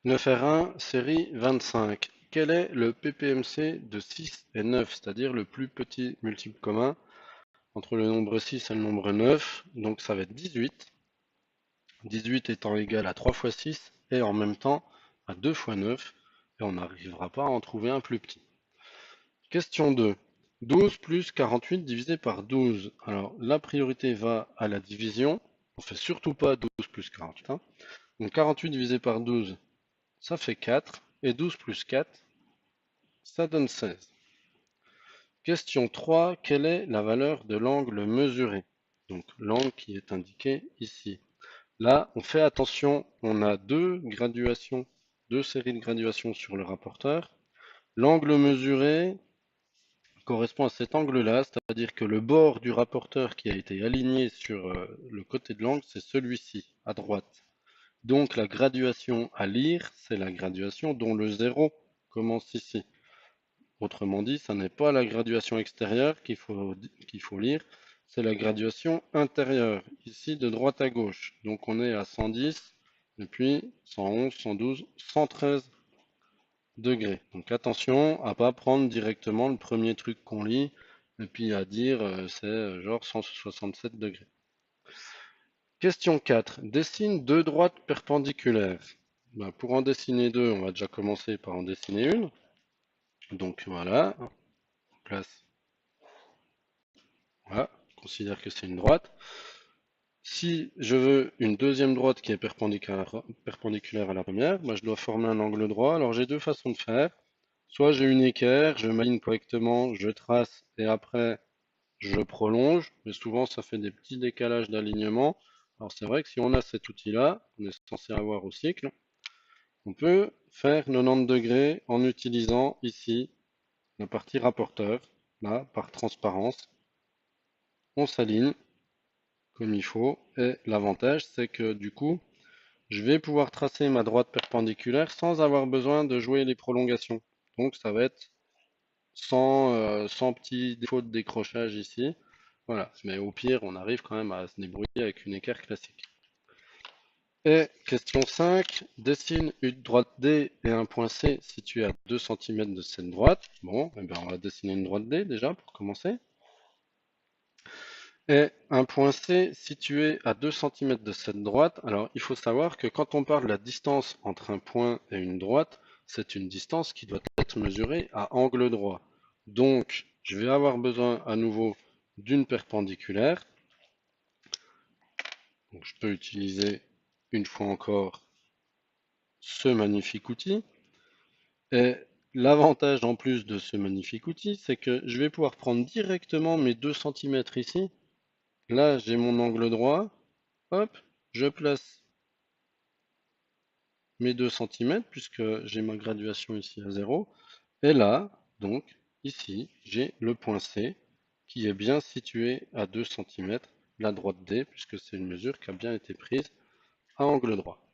9R1, série 25. Quel est le PPMC de 6 et 9, c'est-à-dire le plus petit multiple commun entre le nombre 6 et le nombre 9? Donc ça va être 18. 18 étant égal à 3 fois 6 et en même temps à 2 fois 9. Et on n'arrivera pas à en trouver un plus petit. Question 2. 12 plus 48 divisé par 12. Alors la priorité va à la division. On fait surtout pas 12 plus 48. Donc 48 divisé par 12, ça fait 4. Et 12 plus 4, ça donne 16. Question 3. Quelle est la valeur de l'angle mesuré? Donc l'angle qui est indiqué ici. Là, on fait attention, on a deux séries de graduations sur le rapporteur. L'angle mesuré correspond à cet angle-là, c'est-à-dire que le bord du rapporteur qui a été aligné sur le côté de l'angle, c'est celui-ci, à droite. Donc la graduation à lire, c'est la graduation dont le 0 commence ici. Autrement dit, ce n'est pas la graduation extérieure qu'il faut lire, c'est la graduation intérieure, ici de droite à gauche. Donc on est à 110, et puis 111, 112, 113 degrés. Donc attention à ne pas prendre directement le premier truc qu'on lit, et puis à dire c'est genre 167 degrés. Question 4. Dessine deux droites perpendiculaires. Ben, pour en dessiner deux, on va déjà commencer par en dessiner une. Donc voilà, on place. Voilà, on considère que c'est une droite. Si je veux une deuxième droite qui est perpendiculaire à la première, moi je dois former un angle droit. Alors j'ai deux façons de faire. Soit j'ai une équerre, je m'aligne correctement, je trace et après je prolonge. Mais souvent ça fait des petits décalages d'alignement. Alors c'est vrai que si on a cet outil-là, on est censé avoir au cycle, on peut faire 90 degrés en utilisant ici la partie rapporteur, là, par transparence. On s'aligne comme il faut. Et l'avantage, c'est que du coup, je vais pouvoir tracer ma droite perpendiculaire sans avoir besoin de jouer les prolongations. Donc ça va être sans petit défaut de décrochage ici. Voilà, mais au pire, on arrive quand même à se débrouiller avec une équerre classique. Et question 5, dessine une droite D et un point C situés à 2 cm de cette droite. Bon, eh ben on va dessiner une droite D déjà pour commencer. Et un point C situé à 2 cm de cette droite. Alors, il faut savoir que quand on parle de la distance entre un point et une droite, c'est une distance qui doit être mesurée à angle droit. Donc, je vais avoir besoin à nouveau d'une perpendiculaire. Donc, je peux utiliser une fois encore ce magnifique outil. Et l'avantage en plus de ce magnifique outil, c'est que je vais pouvoir prendre directement mes 2 cm ici. Là, j'ai mon angle droit. Hop, je place mes 2 cm puisque j'ai ma graduation ici à 0. Et là, donc, ici, j'ai le point C qui est bien situé à 2 cm, la droite D, puisque c'est une mesure qui a bien été prise à angle droit.